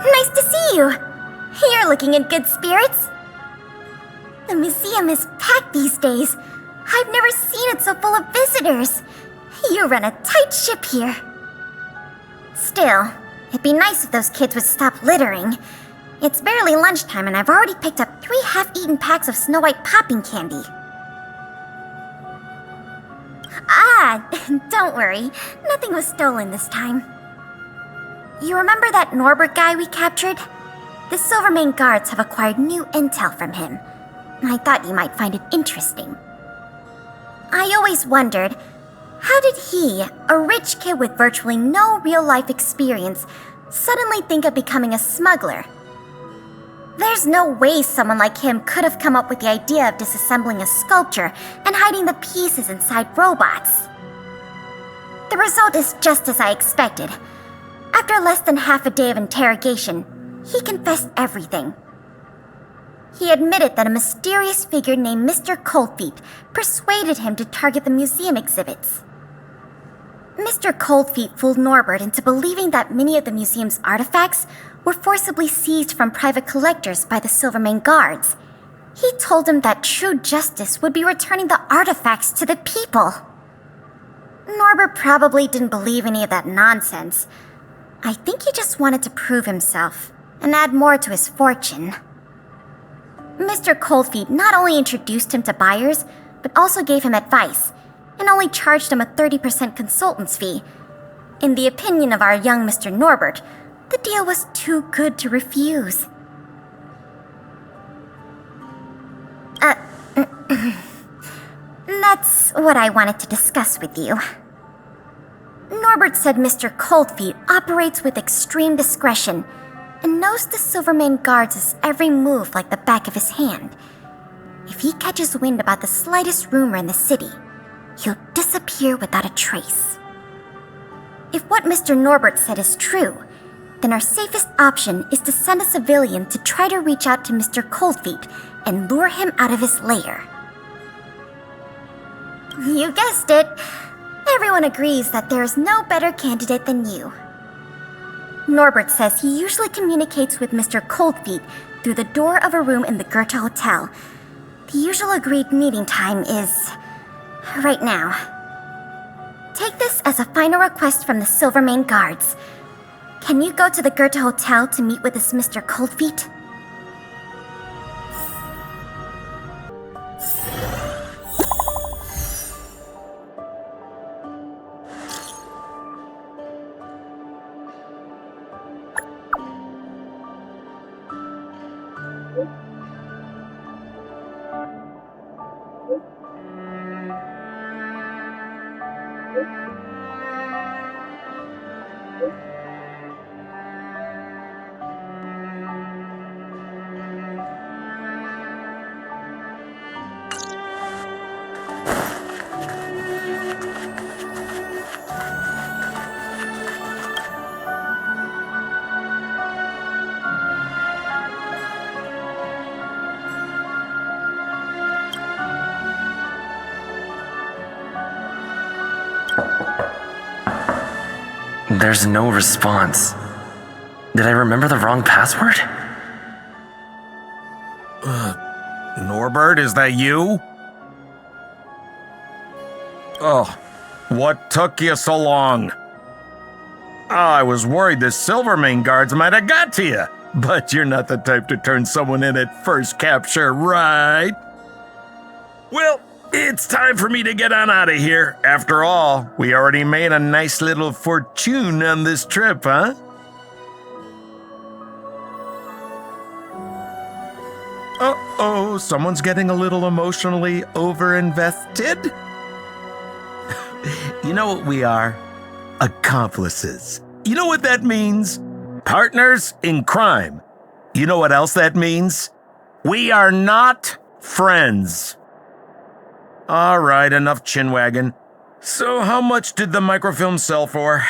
Nice to see you. You're looking in good spirits. The museum is packed these days. I've never seen it so full of visitors. You run a tight ship here. Still, it'd be nice if those kids would stop littering. It's barely lunchtime and I've already picked up 3 half-eaten packs of Snow White popping candy. Ah, don't worry. Nothing was stolen this time. You remember that Norbert guy we captured? The Silvermane guards have acquired new intel from him. I thought you might find it interesting. I always wondered, how did he, a rich kid with virtually no real-life experience, suddenly think of becoming a smuggler? There's no way someone like him could have come up with the idea of disassembling a sculpture and hiding the pieces inside robots. The result is just as I expected. After less than half a day of interrogation, he confessed everything. He admitted that a mysterious figure named Mr. Coldfeet persuaded him to target the museum exhibits. Mr. Coldfeet fooled Norbert into believing that many of the museum's artifacts were forcibly seized from private collectors by the Silvermane guards. He told him that true justice would be returning the artifacts to the people. Norbert probably didn't believe any of that nonsense. I think he just wanted to prove himself and add more to his fortune. Mr. Coldfeet not only introduced him to buyers, but also gave him advice, and only charged him a 30% consultant's fee. In the opinion of our young Mr. Norbert, the deal was too good to refuse. That's what I wanted to discuss with you. Norbert said Mr. Coldfeet operates with extreme discretion and knows the Silvermane guards' every move like the back of his hand. If he catches wind about the slightest rumor in the city, he'll disappear without a trace. If what Mr. Norbert said is true, then our safest option is to send a civilian to try to reach out to Mr. Coldfeet and lure him out of his lair. You guessed it. Everyone agrees that there is no better candidate than you. Norbert says he usually communicates with Mr. Coldfeet through the door of a room in the Goethe Hotel. The usual agreed meeting time is right now. Take this as a final request from the Silvermane guards. Can you go to the Goethe Hotel to meet with this Mr. Coldfeet? There's no response. Did I remember the wrong password? Norbert, is that you? Oh, what took you so long? I was worried the Silvermane guards might have got to you, but you're not the type to turn someone in at first capture, right? Well, it's time for me to get on out of here. After all, we already made a nice little fortune on this trip, huh? Uh-oh, someone's getting a little emotionally overinvested. You know what we are? Accomplices. You know what that means? Partners in crime. You know what else that means? We are not friends. All right, enough chinwagging. So how much did the microfilm sell for?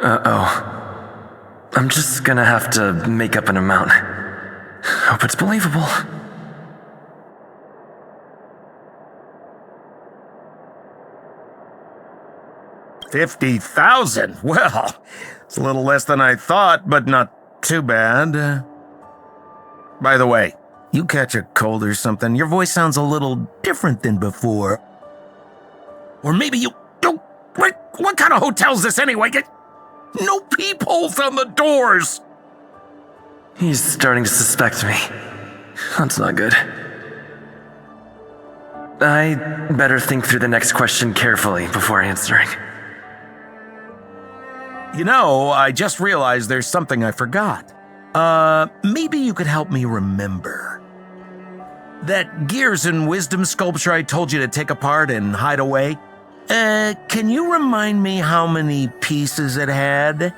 Uh-oh. I'm just gonna have to make up an amount. Hope it's believable. 50,000? Well, it's a little less than I thought, but not too bad. By the way, you catch a cold or something, your voice sounds a little different than before. Or maybe you... Oh, what kind of hotel's this anyway? No peepholes on the doors! He's starting to suspect me. That's not good. I better think through the next question carefully before answering. You know, I just realized there's something I forgot. Maybe you could help me remember. That Gears and Wisdom sculpture I told you to take apart and hide away? Can you remind me how many pieces it had?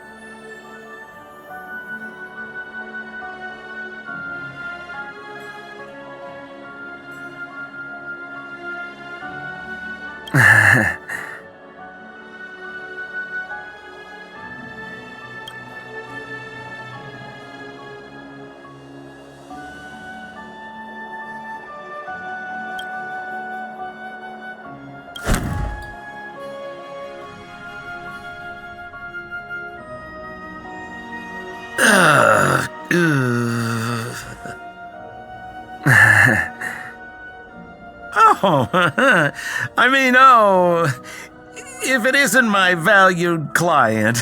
If it isn't my valued client.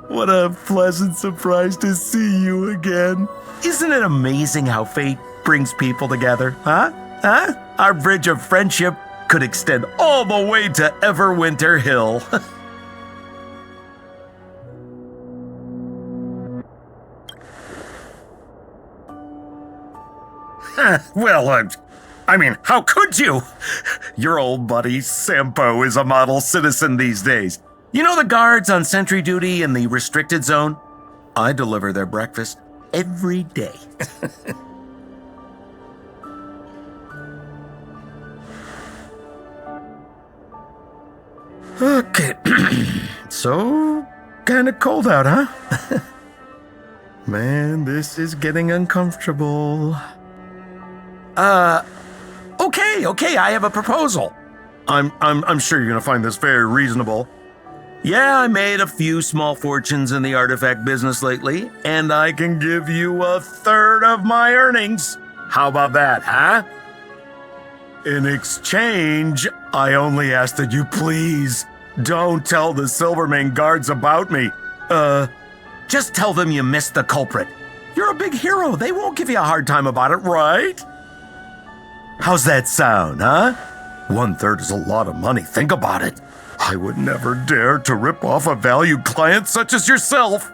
What a pleasant surprise to see you again. Isn't it amazing how fate brings people together, huh? Our bridge of friendship could extend all the way to Everwinter Hill. Well, how could you? Your old buddy Sampo is a model citizen these days. You know the guards on sentry duty in the restricted zone? I deliver their breakfast every day. Okay. So, kinda cold out, huh? Man, this is getting uncomfortable. Okay, I have a proposal. I'm sure you're gonna find this very reasonable. Yeah, I made a few small fortunes in the artifact business lately, and I can give you a third of my earnings. How about that, huh? In exchange, I only ask that you please don't tell the Silvermane guards about me. Just tell them you missed the culprit. You're a big hero. They won't give you a hard time about it, right? How's that sound, huh? 1/3 is a lot of money. Think about it. I would never dare to rip off a valued client such as yourself.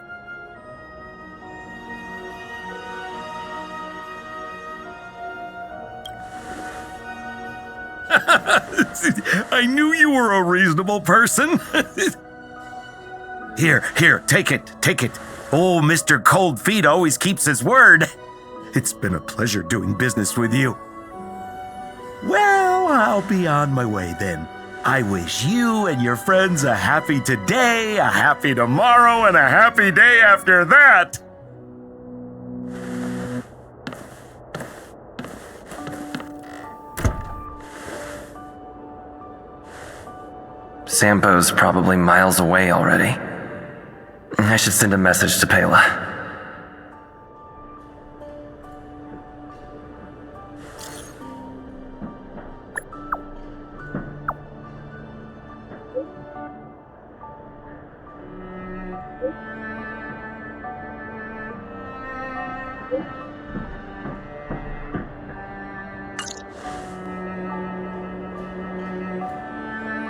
I knew you were a reasonable person. Here, take it. Oh, Mr. Cold Feet always keeps his word. It's been a pleasure doing business with you. Well, I'll be on my way then. I wish you and your friends a happy today, a happy tomorrow, and a happy day after that. Sampo's probably miles away already. I should send a message to Pela.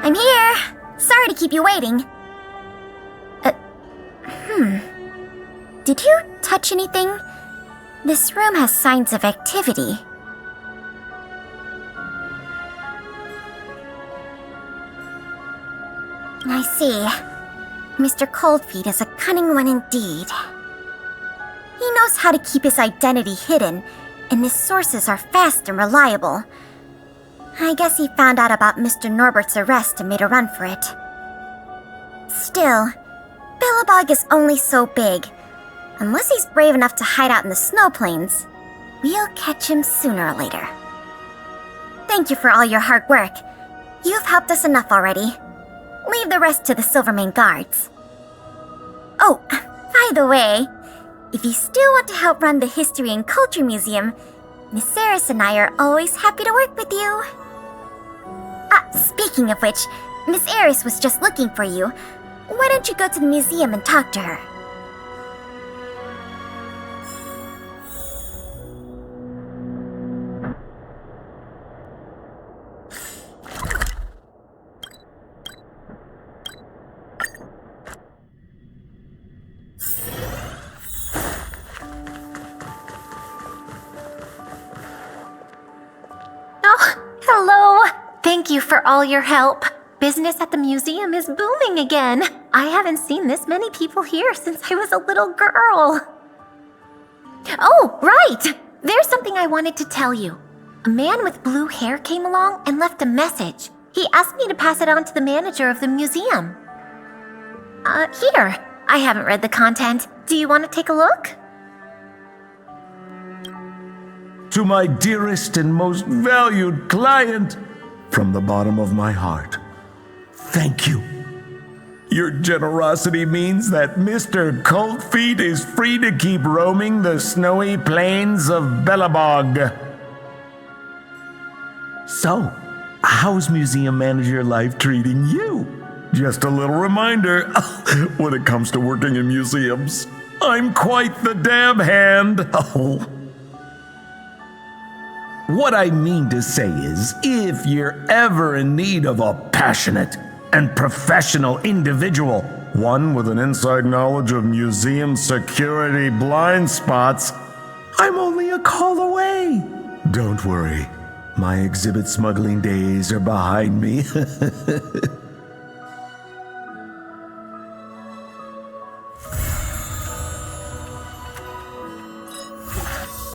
I'm here. Sorry to keep you waiting. Did you touch anything? This room has signs of activity. I see. Mr. Coldfeet is a cunning one indeed. He knows how to keep his identity hidden, and his sources are fast and reliable. I guess he found out about Mr. Norbert's arrest and made a run for it. Still, Belobog is only so big. Unless he's brave enough to hide out in the snow plains, we'll catch him sooner or later. Thank you for all your hard work. You've helped us enough already. leave the rest to the Silvermane guards. Oh, by the way, if you still want to help run the History and Culture Museum, Miss Eris and I are always happy to work with you. Speaking of which, Miss Eris was just looking for you. Why don't you go to the museum and talk to her? Hello! Thank you for all your help. Business at the museum is booming again. I haven't seen this many people here since I was a little girl. Oh, right! There's something I wanted to tell you. A man with blue hair came along and left a message. He asked me to pass it on to the manager of the museum. Here. I haven't read the content. Do you want to take a look? To my dearest and most valued client, from the bottom of my heart, thank you. Your generosity means that Mr. Coldfeet is free to keep roaming the snowy plains of Belobog. So, how's museum manager life treating you? Just a little reminder, when it comes to working in museums, I'm quite the dab hand. What I mean to say is, if you're ever in need of a passionate and professional individual, one with an inside knowledge of museum security blind spots, I'm only a call away. Don't worry, my exhibit smuggling days are behind me.